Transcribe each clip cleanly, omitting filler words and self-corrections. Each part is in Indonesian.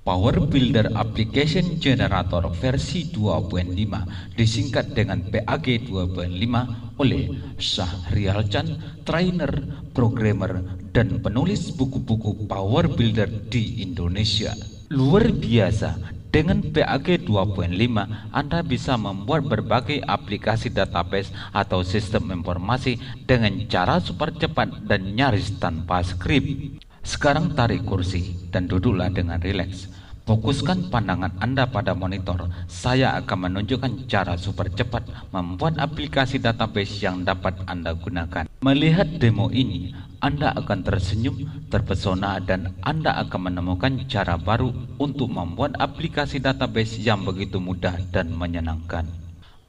Power Builder Application Generator versi 2.5 disingkat dengan PAG 2.5 oleh Syahrial Chan, trainer, programmer, dan penulis buku-buku Power Builder di Indonesia. Luar biasa, dengan PAG 2.5 Anda bisa membuat berbagai aplikasi database atau sistem informasi dengan cara super cepat dan nyaris tanpa skrip. Sekarang tarik kursi dan duduklah dengan rileks. Fokuskan pandangan Anda pada monitor. Saya akan menunjukkan cara super cepat membuat aplikasi database yang dapat Anda gunakan. Melihat demo ini, Anda akan tersenyum, terpesona, dan Anda akan menemukan cara baru untuk membuat aplikasi database yang begitu mudah dan menyenangkan.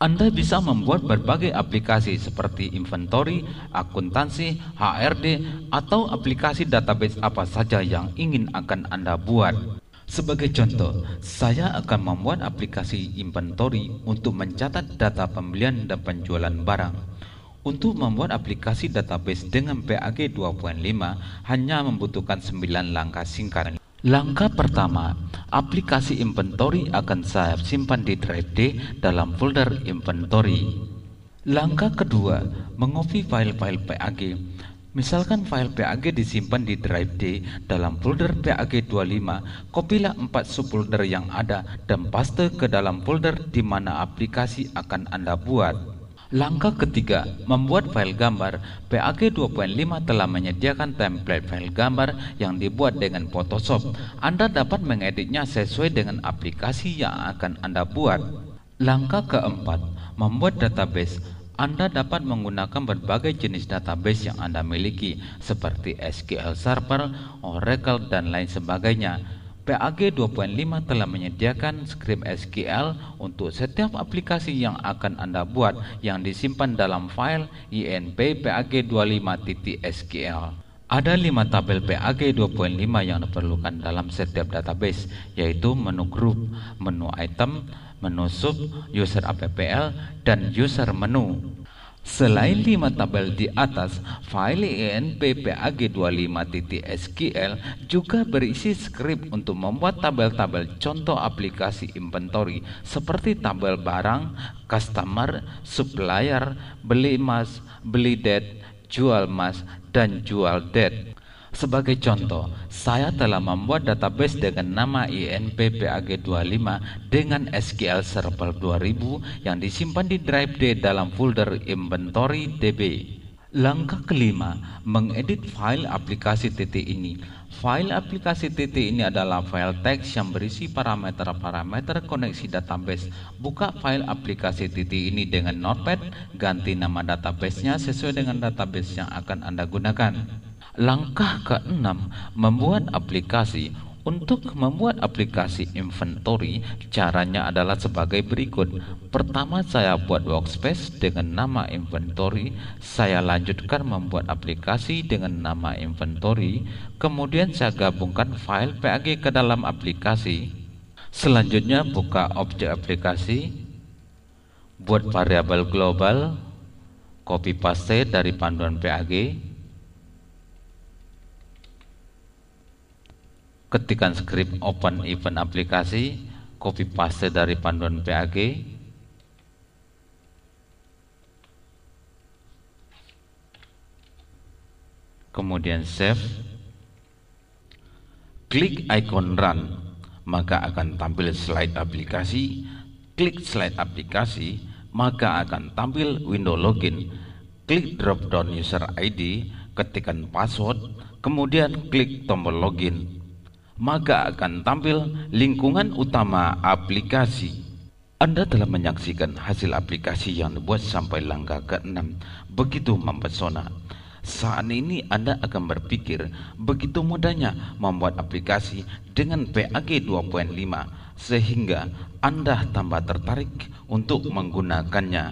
Anda bisa membuat berbagai aplikasi seperti inventory, akuntansi, HRD, atau aplikasi database apa saja yang ingin akan Anda buat. Sebagai contoh, saya akan membuat aplikasi inventory untuk mencatat data pembelian dan penjualan barang. Untuk membuat aplikasi database dengan PAG 2.5 hanya membutuhkan 9 langkah singkat. Langkah pertama, aplikasi inventory akan saya simpan di drive D dalam folder inventory. Langkah kedua, mengopi file-file PAG. Misalkan file PAG disimpan di drive D dalam folder PAG 25, kopilah 4 subfolder yang ada dan paste ke dalam folder di mana aplikasi akan Anda buat. Langkah ketiga, membuat file gambar. PAG 2.5 telah menyediakan template file gambar yang dibuat dengan Photoshop. Anda dapat mengeditnya sesuai dengan aplikasi yang akan Anda buat. Langkah keempat, membuat database. Anda dapat menggunakan berbagai jenis database yang Anda miliki, seperti SQL Server, Oracle, dan lain sebagainya. PAG 2.5 telah menyediakan skrip SQL untuk setiap aplikasi yang akan Anda buat yang disimpan dalam file INP PAG 25.SQL. Ada 5 tabel PAG 2.5 yang diperlukan dalam setiap database, yaitu menu group, menu item, menu sub, user APPL, dan user menu. Selain 5 tabel di atas, file INP PAG 25.SQL juga berisi skrip untuk membuat tabel-tabel contoh aplikasi inventory seperti tabel barang, customer, supplier, beli emas, beli debt, jual emas, dan jual debt. Sebagai contoh, saya telah membuat database dengan nama INP PAG 25 dengan SQL Server 2000 yang disimpan di drive D dalam folder inventory DB. Langkah kelima, mengedit file aplikasi TT ini. File aplikasi TT ini adalah file teks yang berisi parameter-parameter koneksi database. Buka file aplikasi TT ini dengan Notepad, ganti nama databasenya sesuai dengan database yang akan Anda gunakan. Langkah keenam, membuat aplikasi. Untuk membuat aplikasi inventory, caranya adalah sebagai berikut. Pertama, saya buat workspace dengan nama inventory. Saya lanjutkan membuat aplikasi dengan nama inventory. Kemudian saya gabungkan file PAG ke dalam aplikasi. Selanjutnya, buka objek aplikasi, buat variabel global, copy paste dari panduan PAG. Ketikkan skrip open event aplikasi, copy paste dari panduan PAG. Kemudian save. Klik icon run, maka akan tampil slide aplikasi. Klik slide aplikasi, maka akan tampil window login. Klik drop down user ID, ketikkan password, kemudian klik tombol login, maka akan tampil lingkungan utama aplikasi. Anda telah menyaksikan hasil aplikasi yang dibuat sampai langkah ke-6. Begitu mempesona. Saat ini Anda akan berpikir begitu mudahnya membuat aplikasi dengan PAG 2.5 sehingga Anda tambah tertarik untuk menggunakannya.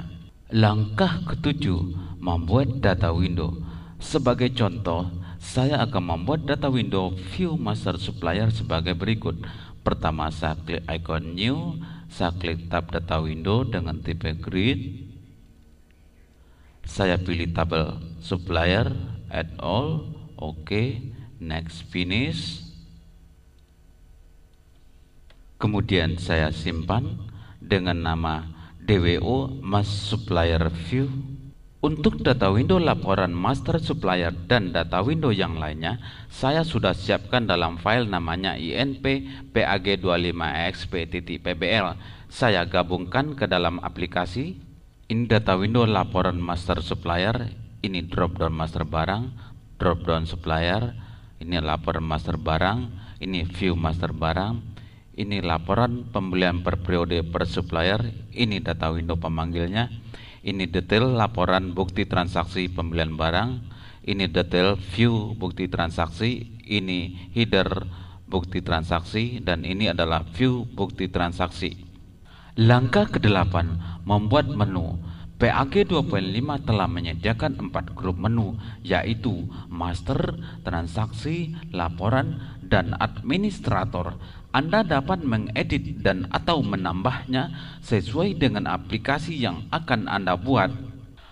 Langkah ke-7, membuat data window. Sebagai contoh, saya akan membuat data window view master supplier sebagai berikut. Pertama, saya klik icon new, saya klik tab data window dengan tipe grid. Saya pilih tabel supplier, add all, oke, next, finish. Kemudian saya simpan dengan nama DWO Mas Supplier View. Untuk data window laporan master supplier dan data window yang lainnya, saya sudah siapkan dalam file namanya inp.pag25exp.pbl. Saya gabungkan ke dalam aplikasi. Ini data window laporan master supplier, ini drop down master barang, drop down supplier, ini laporan master barang, ini view master barang, ini laporan pembelian per periode per supplier, ini data window pemanggilnya. Ini detail laporan bukti transaksi pembelian barang, ini detail view bukti transaksi, ini header bukti transaksi, dan ini adalah view bukti transaksi. Langkah ke-8, membuat menu. PAG 2.5 telah menyediakan 4 grup menu, yaitu master, transaksi, laporan, dan administrator. Anda dapat mengedit dan atau menambahnya sesuai dengan aplikasi yang akan Anda buat.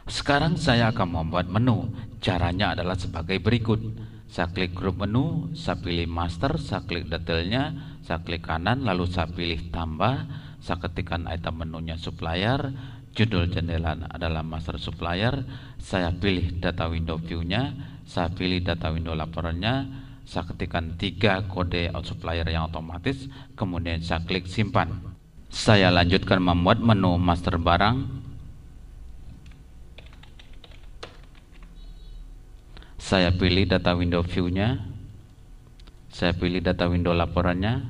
Sekarang saya akan membuat menu. Caranya adalah sebagai berikut. Saya klik grup menu, saya pilih master, saya klik detailnya, saya klik kanan, lalu saya pilih tambah, saya ketikkan item menunya supplier, judul jendela adalah master supplier, saya pilih data window view-nya, saya pilih data window laporannya, saya ketikkan 3 kode supplier yang otomatis, kemudian saya klik simpan. Saya lanjutkan membuat menu master barang. Saya pilih data window view-nya, saya pilih data window laporannya,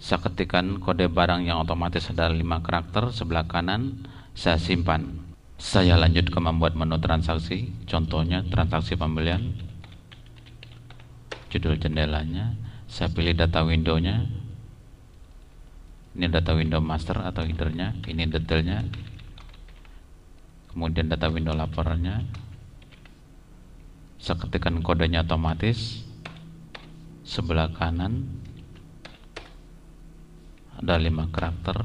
saya ketikkan kode barang yang otomatis ada 5 karakter sebelah kanan, saya simpan. Saya lanjutkan membuat menu transaksi, contohnya transaksi pembelian, judul jendelanya, saya pilih data window-nya, ini data window master atau header-nya, ini detailnya, kemudian data window laporannya, saya ketikkan kodenya otomatis, sebelah kanan ada 5 karakter,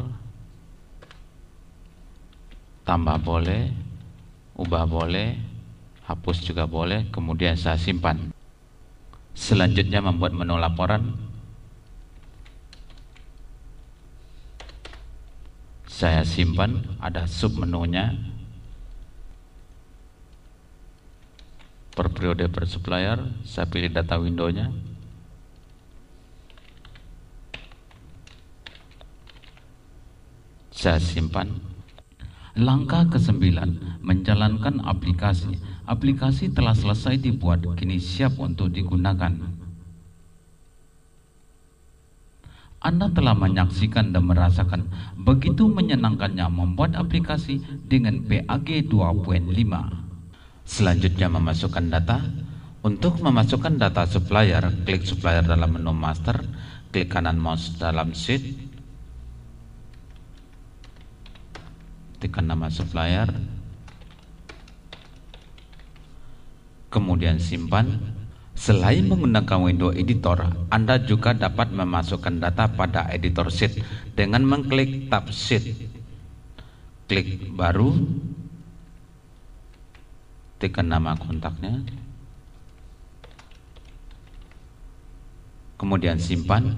tambah boleh, ubah boleh, hapus juga boleh, kemudian saya simpan. Selanjutnya membuat menu laporan. Saya simpan, ada sub menunya, per periode per supplier, saya pilih data window-nya, saya simpan. Langkah ke-9, menjalankan aplikasi. Aplikasi telah selesai dibuat, kini siap untuk digunakan. Anda telah menyaksikan dan merasakan begitu menyenangkannya membuat aplikasi dengan PAG 2.5. Selanjutnya memasukkan data. Untuk memasukkan data supplier, klik supplier dalam menu master, klik kanan mouse dalam sheet, tekan nama supplier, kemudian simpan. Selain menggunakan window editor, Anda juga dapat memasukkan data pada editor sheet dengan mengklik tab sheet, klik baru, tekan nama kontaknya, kemudian simpan.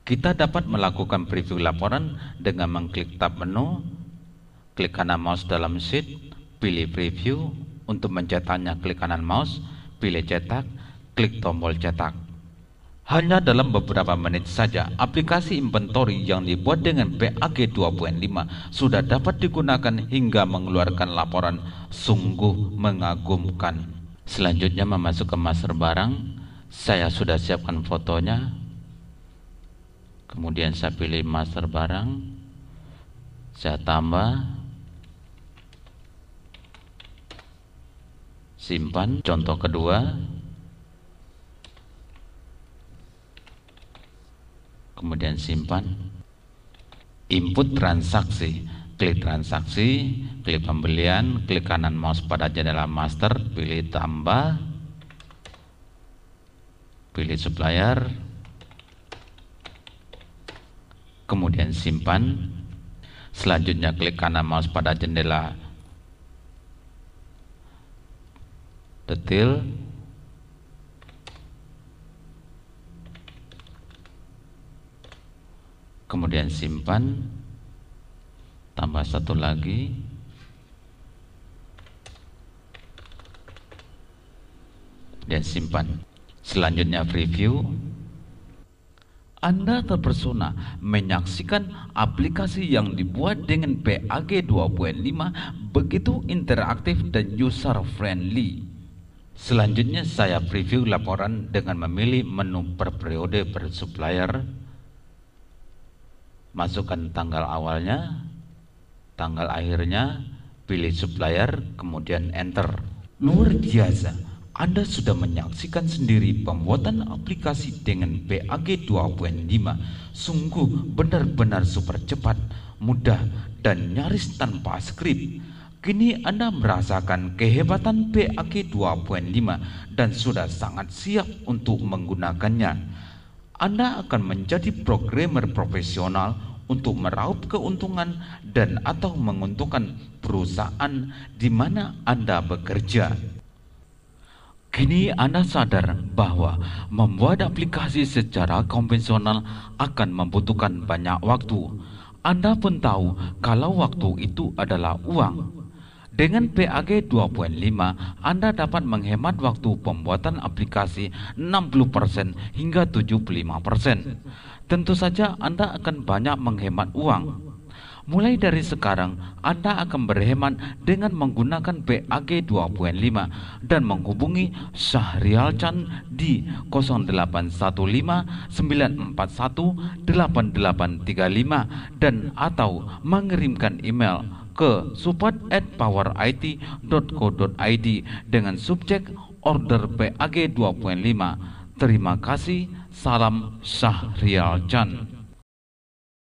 Kita dapat melakukan preview laporan dengan mengklik tab menu, klik kanan mouse dalam sheet, pilih preview. Untuk mencetaknya klik kanan mouse, pilih cetak, klik tombol cetak. Hanya dalam beberapa menit saja, aplikasi inventory yang dibuat dengan PAG 2.5 sudah dapat digunakan hingga mengeluarkan laporan sungguh mengagumkan. Selanjutnya memasukkan master barang. Saya sudah siapkan fotonya, kemudian saya pilih master barang, saya tambah, simpan. Contoh kedua, kemudian simpan. Input transaksi, klik transaksi, klik pembelian, klik kanan mouse pada jendela master, pilih tambah, pilih supplier, kemudian simpan. Selanjutnya klik kanan mouse pada jendela detail, kemudian simpan, tambah satu lagi, dan simpan. Selanjutnya preview. Anda terpesona menyaksikan aplikasi yang dibuat dengan PAG 2.5 begitu interaktif dan user friendly. Selanjutnya saya preview laporan dengan memilih menu per periode per supplier. Masukkan tanggal awalnya, tanggal akhirnya, pilih supplier, kemudian enter. Luar biasa, Anda sudah menyaksikan sendiri pembuatan aplikasi dengan PAG 2.5. Sungguh benar-benar super cepat, mudah, dan nyaris tanpa skrip. Kini Anda merasakan kehebatan PAG 2.5 dan sudah sangat siap untuk menggunakannya. Anda akan menjadi programmer profesional untuk meraup keuntungan dan atau menguntungkan perusahaan di mana Anda bekerja. Kini Anda sadar bahwa membuat aplikasi secara konvensional akan membutuhkan banyak waktu. Anda pun tahu kalau waktu itu adalah uang. Dengan PAG 2.5, Anda dapat menghemat waktu pembuatan aplikasi 60% hingga 75%. Tentu saja Anda akan banyak menghemat uang. Mulai dari sekarang, Anda akan berhemat dengan menggunakan PAG 2.5 dan menghubungi Syahrial Chan di 0815 941 8835 dan atau mengirimkan email ke support@powerit.co.id dengan subjek order PAG 2.5. Terima kasih, salam Syahrial Chan.